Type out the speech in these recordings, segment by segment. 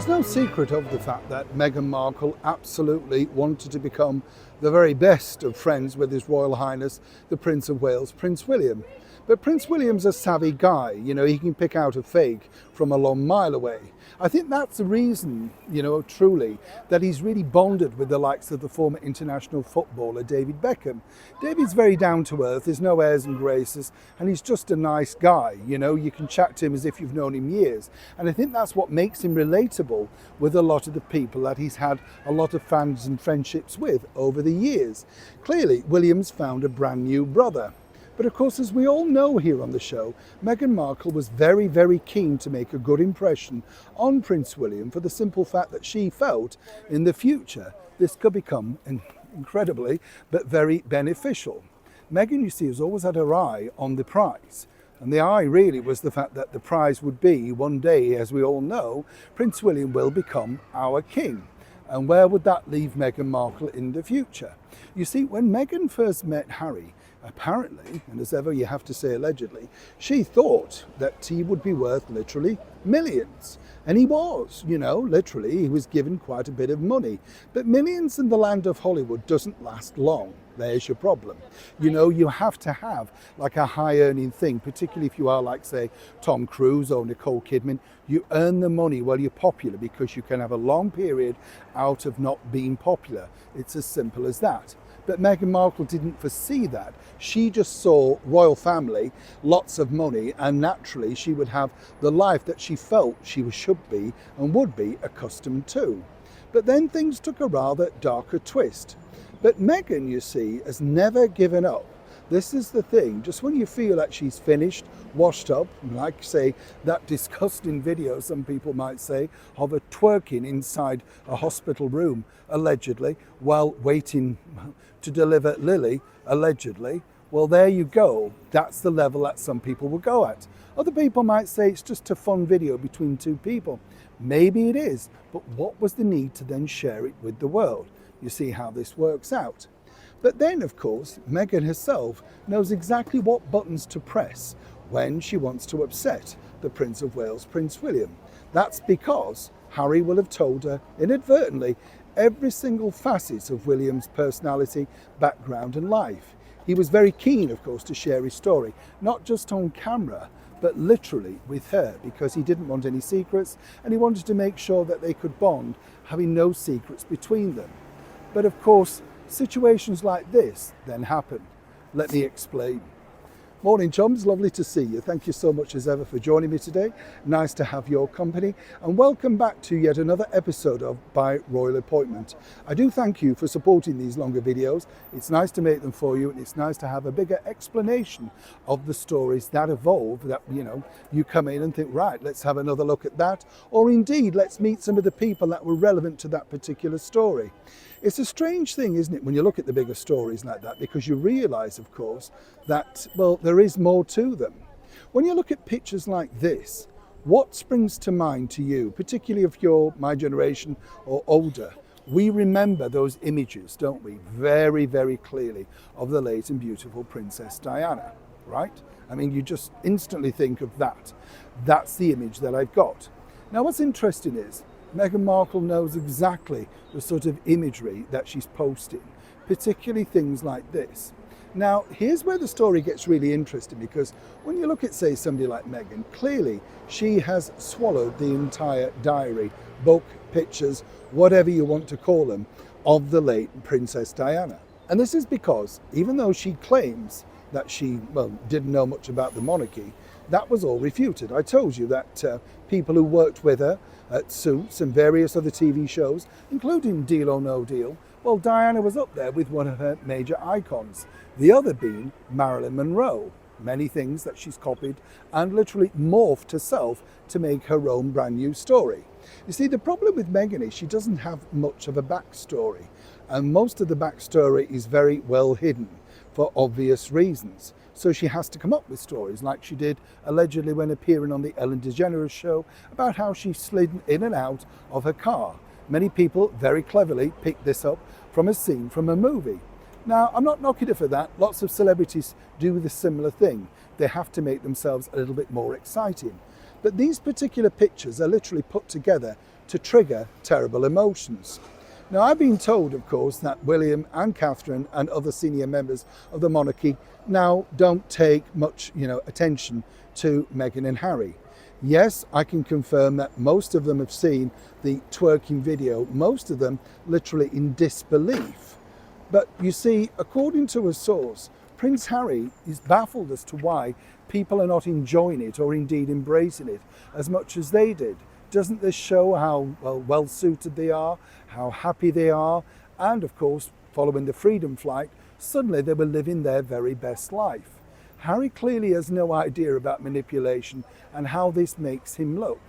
There's no secret of the fact that Meghan Markle absolutely wanted to become the very best of friends with His Royal Highness, the Prince of Wales, Prince William. But Prince William's a savvy guy, he can pick out a fake from a long mile away. I think that's the reason, truly, that he's really bonded with the likes of the former international footballer David Beckham. David's very down to earth, there's no airs and graces, and he's just a nice guy, you can chat to him as if you've known him years. And I think that's what makes him relatable with a lot of the people that he's had a lot of fans and friendships with over the years. Clearly, William's found a brand new brother. But of course, as we all know here on the show, Meghan Markle was very, very keen to make a good impression on Prince William for the simple fact that she felt in the future this could become incredibly, but very beneficial. Meghan, you see, has always had her eye on the prize. And the eye really was the fact that the prize would be one day, as we all know, Prince William will become our king. And where would that leave Meghan Markle in the future? You see, when Meghan first met Harry, apparently, and as ever you have to say allegedly, she thought that he would be worth literally millions. And he was, literally, he was given quite a bit of money. But millions in the land of Hollywood doesn't last long. There's your problem. You have to have like a high earning thing, particularly if you are like, say, Tom Cruise or Nicole Kidman. You earn the money while you're popular because you can have a long period out of not being popular. It's as simple as that. But Meghan Markle didn't foresee that. She just saw royal family, lots of money, and naturally she would have the life that she felt she should be and would be accustomed to. But then things took a rather darker twist. But Meghan, you see, has never given up. This is the thing, just when you feel that she's finished, washed up, like say that disgusting video some people might say of her twerking inside a hospital room, allegedly, while waiting to deliver Lily, allegedly, well there you go, that's the level that some people will go at. Other people might say it's just a fun video between two people. Maybe it is, but what was the need to then share it with the world? You see how this works out. But then, of course, Meghan herself knows exactly what buttons to press when she wants to upset the Prince of Wales, Prince William. That's because Harry will have told her inadvertently every single facet of William's personality, background and life. He was very keen, of course, to share his story, not just on camera, but literally with her, because he didn't want any secrets and he wanted to make sure that they could bond, having no secrets between them. But of course, situations like this then happen. Let me explain. Morning chums, lovely to see you. Thank you so much as ever for joining me today. Nice to have your company and welcome back to yet another episode of By Royal Appointment. I do thank you for supporting these longer videos. It's nice to make them for you and it's nice to have a bigger explanation of the stories that evolve, that you come in and think, right, let's have another look at that, or indeed let's meet some of the people that were relevant to that particular story. It's a strange thing, isn't it, when you look at the bigger stories like that, because you realise, of course, that, well, there is more to them. When you look at pictures like this, what springs to mind to you, particularly if you're my generation or older? We remember those images, don't we, very, very clearly, of the late and beautiful Princess Diana, right? I mean, you just instantly think of that. That's the image that I've got. Now, what's interesting is, Meghan Markle knows exactly the sort of imagery that she's posting, particularly things like this. Now, here's where the story gets really interesting, because when you look at, say, somebody like Meghan, clearly she has swallowed the entire diary, book, pictures, whatever you want to call them, of the late Princess Diana. And this is because, even though she claims that she, didn't know much about the monarchy, that was all refuted. I told you that people who worked with her at Suits and various other TV shows, including Deal or No Deal, well, Diana was up there with one of her major icons, the other being Marilyn Monroe. Many things that she's copied and literally morphed herself to make her own brand new story. You see, the problem with Meghan is she doesn't have much of a backstory, and most of the backstory is very well hidden for obvious reasons. So she has to come up with stories, like she did allegedly when appearing on the Ellen DeGeneres show, about how she slid in and out of her car. Many people very cleverly picked this up from a scene from a movie. Now, I'm not knocking her for that. Lots of celebrities do the similar thing. They have to make themselves a little bit more exciting. But these particular pictures are literally put together to trigger terrible emotions. Now, I've been told, of course, that William and Catherine and other senior members of the monarchy now don't take much, attention to Meghan and Harry. Yes, I can confirm that most of them have seen the twerking video, most of them literally in disbelief. But you see, according to a source, Prince Harry is baffled as to why people are not enjoying it or indeed embracing it as much as they did. Doesn't this show how well suited they are, how happy they are, and of course, following the freedom flight, suddenly they were living their very best life. Harry clearly has no idea about manipulation and how this makes him look.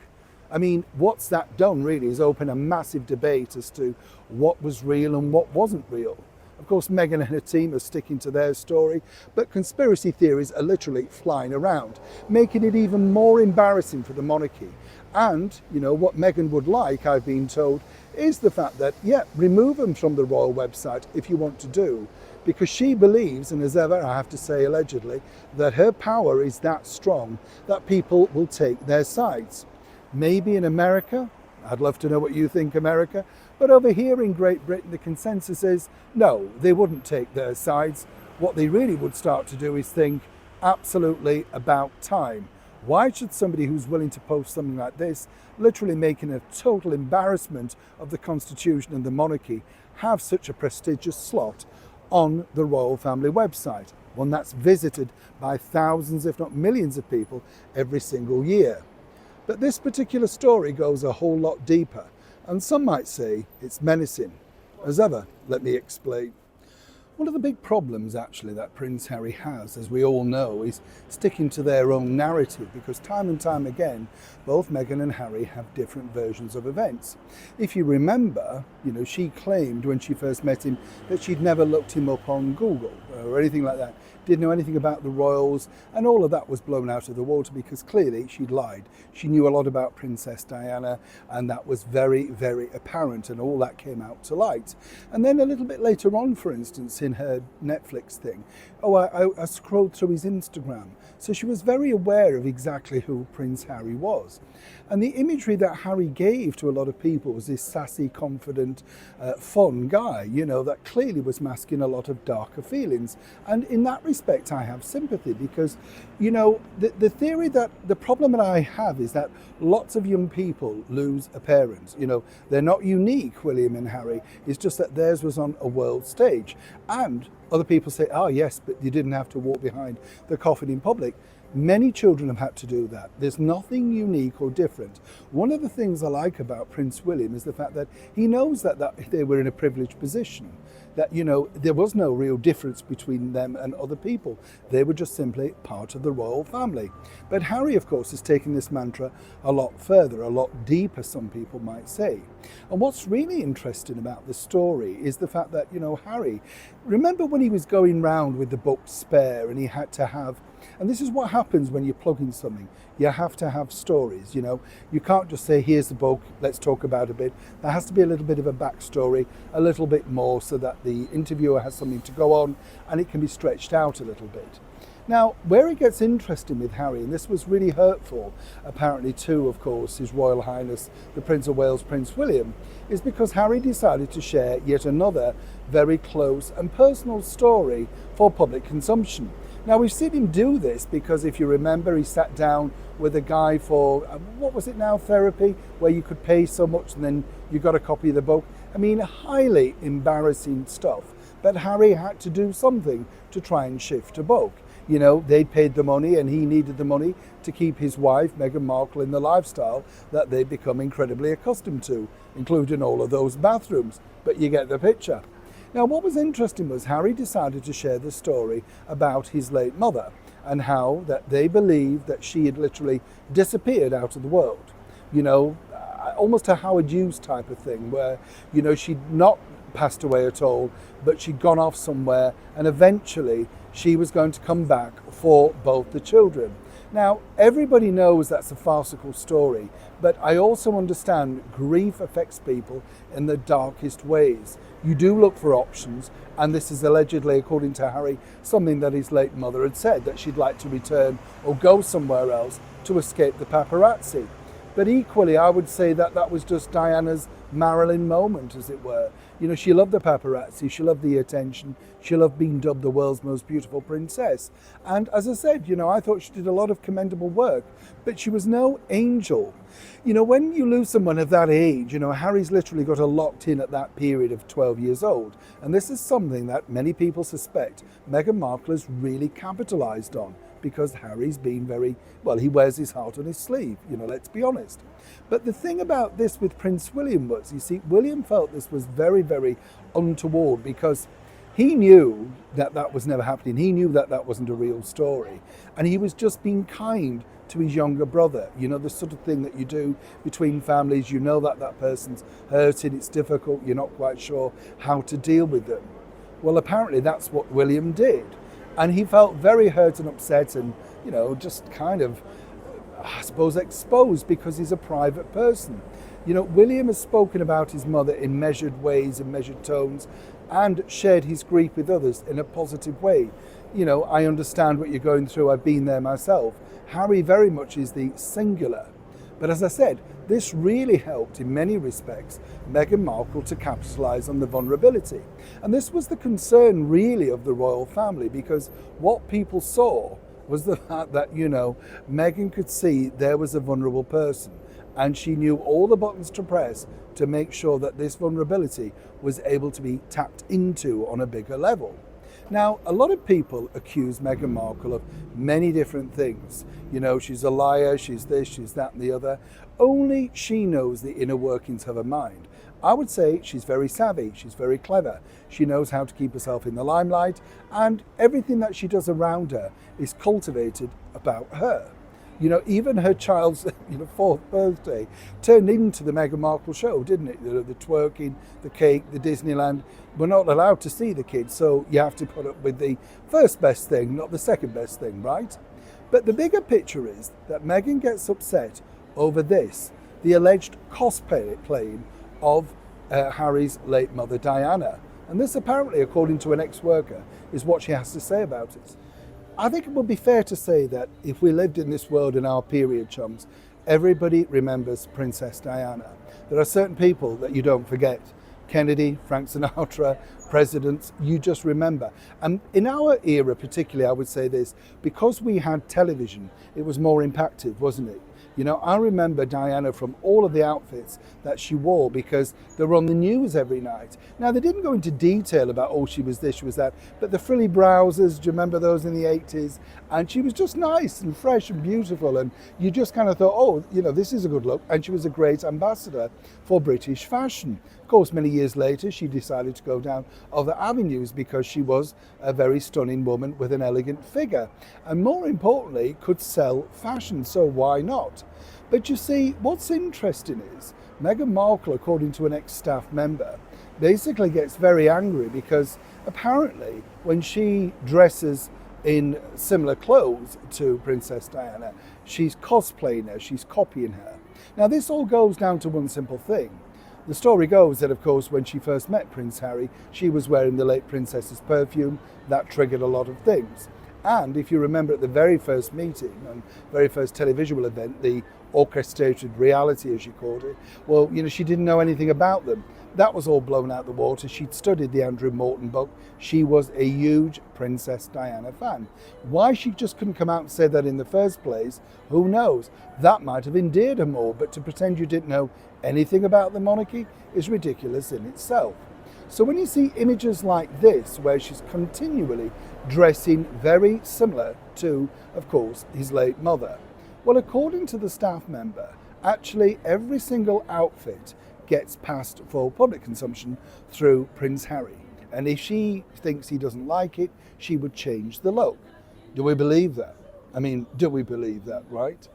I mean, what's that done really is open a massive debate as to what was real and what wasn't real. Of course, Meghan and her team are sticking to their story, but conspiracy theories are literally flying around, making it even more embarrassing for the monarchy. And, what Meghan would like, I've been told, is the fact that, remove them from the royal website if you want to do, because she believes, and as ever, I have to say allegedly, that her power is that strong that people will take their sides. Maybe in America, I'd love to know what you think, America, but over here in Great Britain, the consensus is, no, they wouldn't take their sides. What they really would start to do is think, absolutely about time. Why should somebody who's willing to post something like this, literally making a total embarrassment of the Constitution and the monarchy, have such a prestigious slot on the royal family website, one that's visited by thousands, if not millions of people every single year? But this particular story goes a whole lot deeper, and some might say it's menacing. As ever, let me explain. One of the big problems actually that Prince Harry has, as we all know, is sticking to their own narrative, because time and time again, both Meghan and Harry have different versions of events. If you remember, she claimed when she first met him that she'd never looked him up on Google or anything like that, didn't know anything about the royals, and all of that was blown out of the water because clearly she'd lied. She knew a lot about Princess Diana, and that was very, very apparent, and all that came out to light. And then a little bit later on, for instance, in her Netflix thing, I scrolled through his Instagram. So she was very aware of exactly who Prince Harry was. And the imagery that Harry gave to a lot of people was this sassy, confident, fun guy, that clearly was masking a lot of darker feelings. And in that respect, I have sympathy because, the theory that the problem that I have is that lots of young people lose a parent. They're not unique, William and Harry. It's just that theirs was on a world stage. And other people say, oh yes, but you didn't have to walk behind the coffin in public. Many children have had to do that. There's nothing unique or different. One of the things I like about Prince William is the fact that he knows that they were in a privileged position, that, there was no real difference between them and other people. They were just simply part of the royal family. But Harry, of course, is taking this mantra a lot further, a lot deeper, some people might say. And what's really interesting about the story is the fact that, Harry, remember when he was going round with the book Spare and he had to have, and this is what happens when you're plugging something. You have to have stories, You can't just say, here's the book, let's talk about it a bit. There has to be a little bit of a backstory, a little bit more, so that the interviewer has something to go on and it can be stretched out a little bit. Now, where it gets interesting with Harry, and this was really hurtful, apparently to, of course, His Royal Highness, the Prince of Wales, Prince William, is because Harry decided to share yet another very close and personal story for public consumption. Now, we've seen him do this because, if you remember, he sat down with a guy for, what was it now, therapy, where you could pay so much and then you got a copy of the book. I mean, highly embarrassing stuff. But Harry had to do something to try and shift a book. They'd paid the money and he needed the money to keep his wife, Meghan Markle, in the lifestyle that they'd become incredibly accustomed to, including all of those bathrooms. But you get the picture. Now, what was interesting was Harry decided to share the story about his late mother and how that they believed that she had literally disappeared out of the world. Almost a Howard Hughes type of thing where, she'd not passed away at all, but she'd gone off somewhere and eventually she was going to come back for both the children. Now, everybody knows that's a farcical story, but I also understand grief affects people in the darkest ways. You do look for options, and this is allegedly, according to Harry, something that his late mother had said, that she'd like to return or go somewhere else to escape the paparazzi. But equally, I would say that that was just Diana's Marilyn moment, as it were. You know, she loved the paparazzi, she loved the attention, she loved being dubbed the world's most beautiful princess. And as I said, you know, I thought she did a lot of commendable work, but she was no angel. You know, when you lose someone of that age, you know, Harry's literally got her locked in at that period of 12 years old. And this is something that many people suspect Meghan Markle has really capitalised on, because Harry's been very, well, he wears his heart on his sleeve, you know, let's be honest. But the thing about this with Prince William was, you see, William felt this was very, very untoward, because he knew that that was never happening. He knew that that wasn't a real story. And he was just being kind to his younger brother. You know, the sort of thing that you do between families, you know that that person's hurting, it's difficult, you're not quite sure how to deal with them. Well, apparently that's what William did. And he felt very hurt and upset and, you know, just kind of, I suppose, exposed, because he's a private person. You know, William has spoken about his mother in measured ways, in measured tones, and shared his grief with others in a positive way. You know, I understand what you're going through, I've been there myself. Harry very much is the singular. But as I said, this really helped in many respects Meghan Markle to capitalise on the vulnerability. And this was the concern really of the royal family, because what people saw was the fact that, you know, Meghan could see there was a vulnerable person, and she knew all the buttons to press to make sure that this vulnerability was able to be tapped into on a bigger level. Now, a lot of people accuse Meghan Markle of many different things. You know, she's a liar, she's this, she's that and the other. Only she knows the inner workings of her mind. I would say she's very savvy, she's very clever. She knows how to keep herself in the limelight, and everything that she does around her is cultivated about her. You know, even her child's fourth birthday turned into the Meghan Markle show, didn't it? The twerking, the cake, the Disneyland. We're not allowed to see the kids, so you have to put up with the first best thing, not the second best thing, right? But the bigger picture is that Meghan gets upset over this, the alleged cosplaying of Harry's late mother, Diana. And this apparently, according to an ex-worker, is what she has to say about it. I think it would be fair to say that if we lived in this world in our period, chums, everybody remembers Princess Diana. There are certain people that you don't forget. Kennedy, Frank Sinatra, presidents, you just remember. And in our era particularly, I would say this, because we had television, it was more impactful, wasn't it? You know, I remember Diana from all of the outfits that she wore, because they were on the news every night. Now, they didn't go into detail about, oh, she was this, she was that, but the frilly blouses, do you remember those in the 80s? And she was just nice and fresh and beautiful, and you just kind of thought, oh, you know, this is a good look. And she was a great ambassador for British fashion. Of course, many years later, she decided to go down other avenues, because she was a very stunning woman with an elegant figure, and more importantly, could sell fashion, so why not? But you see, what's interesting is Meghan Markle, according to an ex-staff member, basically gets very angry, because apparently when she dresses in similar clothes to Princess Diana, she's cosplaying her, she's copying her. Now, this all goes down to one simple thing. The story goes that, of course, when she first met Prince Harry, she was wearing the late princess's perfume. That triggered a lot of things. And if you remember at the very first meeting and very first televisual event, the orchestrated reality, as she called it, well, you know, she didn't know anything about them. That was all blown out the water. She'd studied the Andrew Morton book. She was a huge Princess Diana fan. Why she just couldn't come out and say that in the first place, who knows? That might have endeared her more, but to pretend you didn't know anything about the monarchy is ridiculous in itself. So when you see images like this, where she's continually dressing very similar to, of course, his late mother, well, according to the staff member, actually every single outfit gets passed for public consumption through Prince Harry. And if she thinks he doesn't like it, she would change the look. Do we believe that? I mean, do we believe that, right?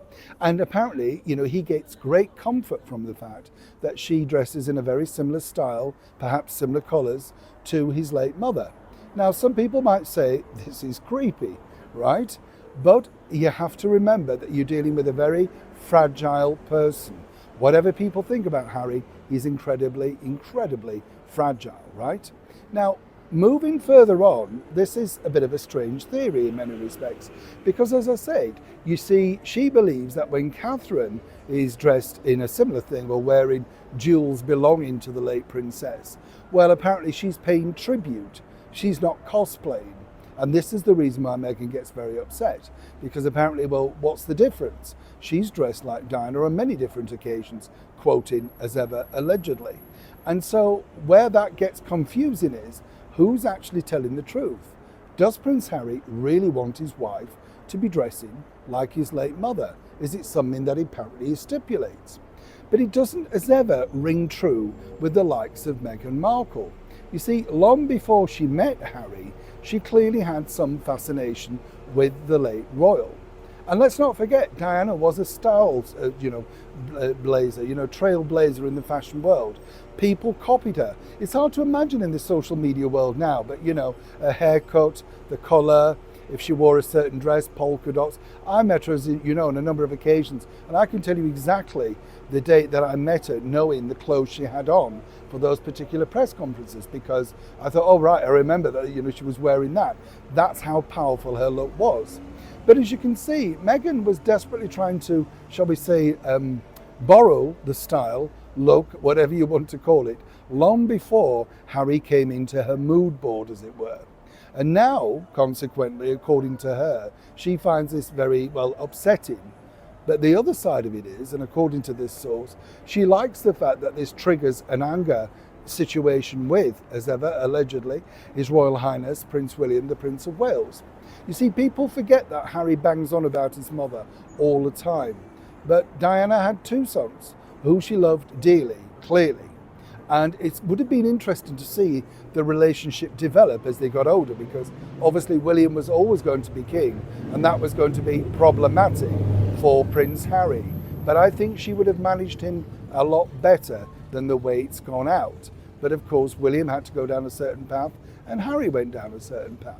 And apparently, you know, he gets great comfort from the fact that she dresses in a very similar style, perhaps similar colours, to his late mother. Now, some people might say this is creepy, right? But you have to remember that you're dealing with a very fragile person. Whatever people think about Harry, he's incredibly, incredibly fragile, right? Now, Moving further on, this is a bit of a strange theory in many respects, because as I said, you see, she believes that when Catherine is dressed in a similar thing or wearing jewels belonging to the late princess, well, apparently she's paying tribute. She's not cosplaying. And this is the reason why Meghan gets very upset, because apparently, well, what's the difference? She's dressed like Diana on many different occasions, quoting as ever, allegedly. And so where that gets confusing is, who's actually telling the truth? Does Prince Harry really want his wife to be dressing like his late mother? Is it something that apparently he stipulates? But it doesn't as ever ring true with the likes of Meghan Markle. You see, long before she met Harry, she clearly had some fascination with the late royal. And let's not forget, Diana was a style, blazer, trailblazer in the fashion world. People copied her. It's hard to imagine in the social media world now, but her haircut, the colour, if she wore a certain dress, polka dots. I met her, as on a number of occasions, and I can tell you exactly the date that I met her, knowing the clothes she had on for those particular press conferences, because I thought, oh right, I remember that she was wearing that. That's how powerful her look was. But as you can see, Meghan was desperately trying to, shall we say, borrow the style, look, whatever you want to call it, long before Harry came into her mood board, as it were. And now, consequently, according to her, she finds this very, upsetting. But the other side of it is, and according to this source, she likes the fact that this triggers an anger situation with, as ever, allegedly, His Royal Highness Prince William, the Prince of Wales. You see, people forget that Harry bangs on about his mother all the time. But Diana had two sons, who she loved dearly, clearly. And it would have been interesting to see the relationship develop as they got older, because obviously William was always going to be king, and that was going to be problematic for Prince Harry. But I think she would have managed him a lot better than the way it's gone out. But of course, William had to go down a certain path, and Harry went down a certain path.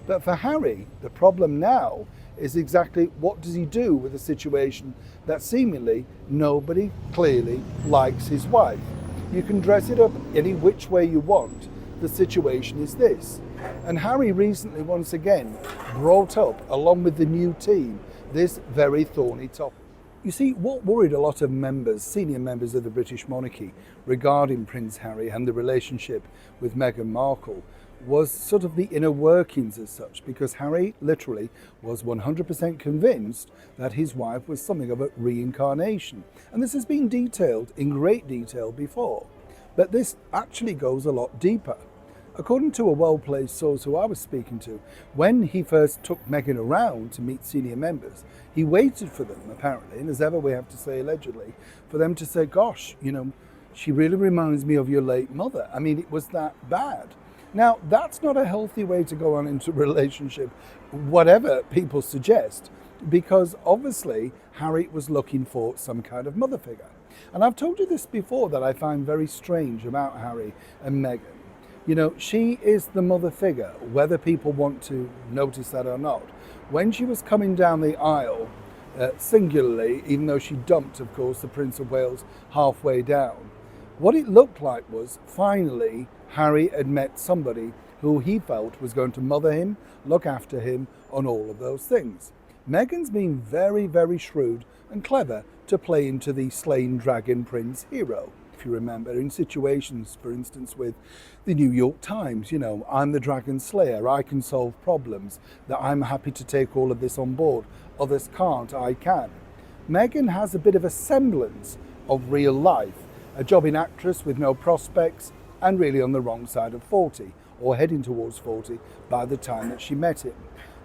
But for Harry, the problem now is exactly what does he do with a situation that seemingly nobody clearly likes his wife. You can dress it up any which way you want. The situation is this. And Harry recently once again brought up, along with the new team, this very thorny topic. You see, what worried a lot of senior members of the British monarchy regarding Prince Harry and the relationship with Meghan Markle was sort of the inner workings as such, because Harry literally was 100% convinced that his wife was something of a reincarnation. And this has been detailed in great detail before. But this actually goes a lot deeper. According to a well-placed source who I was speaking to, when he first took Meghan around to meet senior members, he waited for them, apparently, and as ever we have to say allegedly, for them to say, gosh, she really reminds me of your late mother. I mean, it was that bad. Now, that's not a healthy way to go on into a relationship, whatever people suggest, because obviously Harry was looking for some kind of mother figure. And I've told you this before that I find very strange about Harry and Meghan. She is the mother figure, whether people want to notice that or not. When she was coming down the aisle, singularly, even though she dumped, of course, the Prince of Wales halfway down, what it looked like was, finally, Harry had met somebody who he felt was going to mother him, look after him, on all of those things. Meghan's been very, very shrewd and clever to play into the slain dragon prince hero. If you remember, in situations, for instance, with the New York Times, I'm the dragon slayer, I can solve problems, that I'm happy to take all of this on board, others can't, I can. Meghan has a bit of a semblance of real life, a jobbing actress with no prospects, and really on the wrong side of 40, or heading towards 40 by the time that she met him.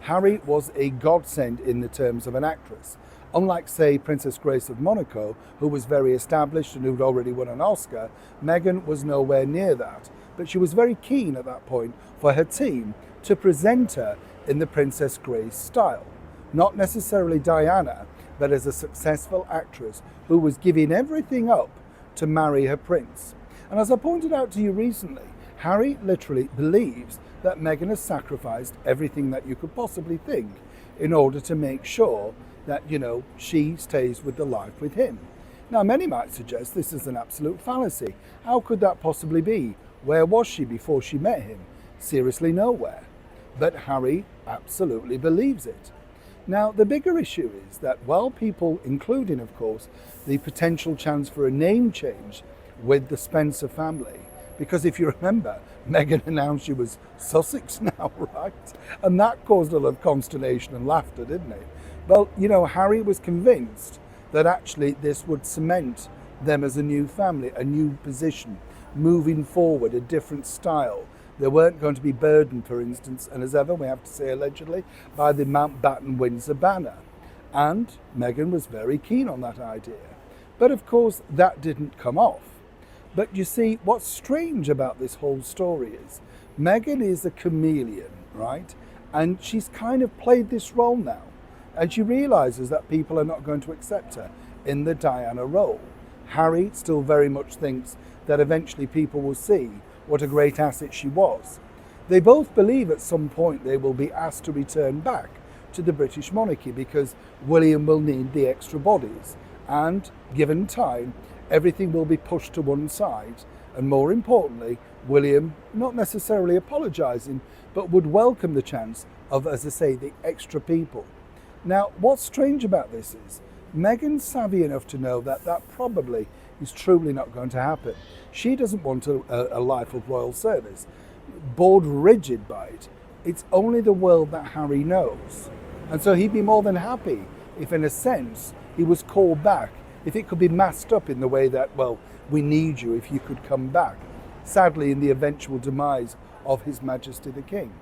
Harry was a godsend in the terms of an actress. Unlike, say, Princess Grace of Monaco, who was very established and who'd already won an Oscar, Meghan was nowhere near that. But she was very keen at that point for her team to present her in the Princess Grace style. Not necessarily Diana, but as a successful actress who was giving everything up to marry her prince. And as I pointed out to you recently, Harry literally believes that Meghan has sacrificed everything that you could possibly think in order to make sure that, she stays with the life with him. Now, many might suggest this is an absolute fallacy. How could that possibly be? Where was she before she met him? seriously nowhere. But Harry absolutely believes it. Now, the bigger issue is that while people, including, of course, the potential chance for a name change with the Spencer family, because if you remember, Meghan announced she was Sussex now, right? And that caused a lot of consternation and laughter, didn't it? Well, Harry was convinced that actually this would cement them as a new family, a new position, moving forward, a different style. They weren't going to be burdened, for instance, and as ever, we have to say allegedly, by the Mountbatten Windsor banner. And Meghan was very keen on that idea. But of course, that didn't come off. But you see, what's strange about this whole story is Meghan is a chameleon, right? And she's kind of played this role now. And she realises that people are not going to accept her in the Diana role. Harry still very much thinks that eventually people will see what a great asset she was. They both believe at some point they will be asked to return back to the British monarchy because William will need the extra bodies, and given time, everything will be pushed to one side, and more importantly, William not necessarily apologising, but would welcome the chance of, as I say, the extra people. Now, what's strange about this is Meghan's savvy enough to know that that probably is truly not going to happen. She doesn't want a life of royal service, bored rigid by it. It's only the world that Harry knows. And so he'd be more than happy if, in a sense, he was called back, if it could be masked up in the way that, well, we need you if you could come back, sadly in the eventual demise of His Majesty the King.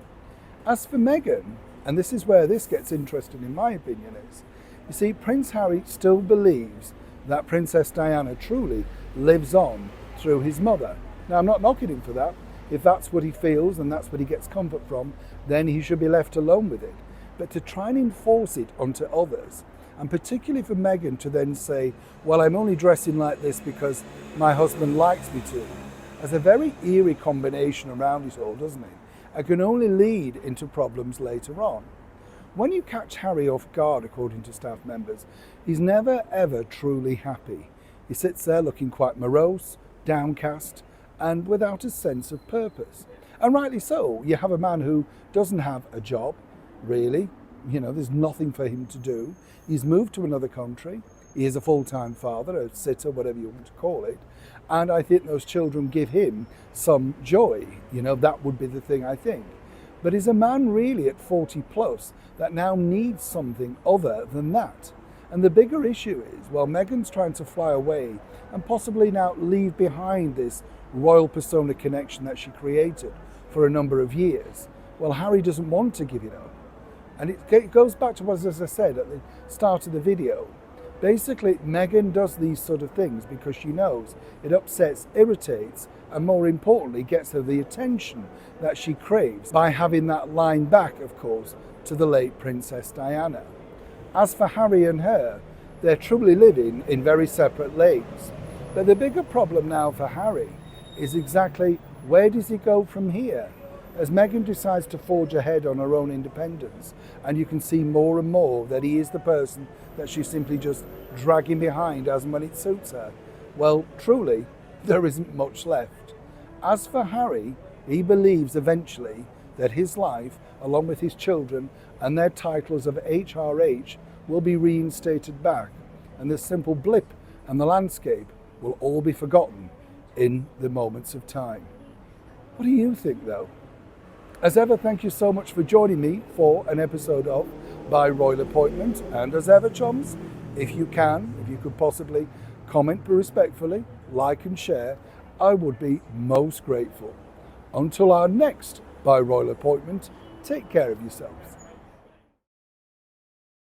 As for Meghan, and this is where this gets interesting in my opinion, is, you see, Prince Harry still believes that Princess Diana truly lives on through his mother. Now, I'm not knocking him for that. If that's what he feels and that's what he gets comfort from, then he should be left alone with it. But to try and enforce it onto others, and particularly for Meghan to then say, well, I'm only dressing like this because my husband likes me to, has a very eerie combination around it all, doesn't it? It can only lead into problems later on. When you catch Harry off guard, according to staff members, he's never ever truly happy. He sits there looking quite morose, downcast, and without a sense of purpose. And rightly so. You have a man who doesn't have a job, really. There's nothing for him to do. He's moved to another country. He is a full-time father, a sitter, whatever you want to call it. And I think those children give him some joy. That would be the thing, I think. But is a man really at 40 plus that now needs something other than that? And the bigger issue is, well, Meghan's trying to fly away and possibly now leave behind this royal persona connection that she created for a number of years. Well, Harry doesn't want to give it up. And it goes back to what, as I said at the start of the video, basically Meghan does these sort of things because she knows it upsets, irritates, and more importantly gets her the attention that she craves by having that line back, of course, to the late Princess Diana. As for Harry and her, they're truly living in very separate lanes. But the bigger problem now for Harry is exactly where does he go from here? As Meghan decides to forge ahead on her own independence, and you can see more and more that he is the person that she's simply just dragging behind as and when it suits her, well, truly, there isn't much left. As for Harry, he believes eventually that his life, along with his children and their titles of HRH, will be reinstated back, and this simple blip and the landscape will all be forgotten in the moments of time. What do you think, though? As ever, thank you so much for joining me for an episode of By Royal Appointment. And as ever, chums, if you could possibly comment respectfully, like and share, I would be most grateful. Until our next By Royal Appointment, take care of yourselves.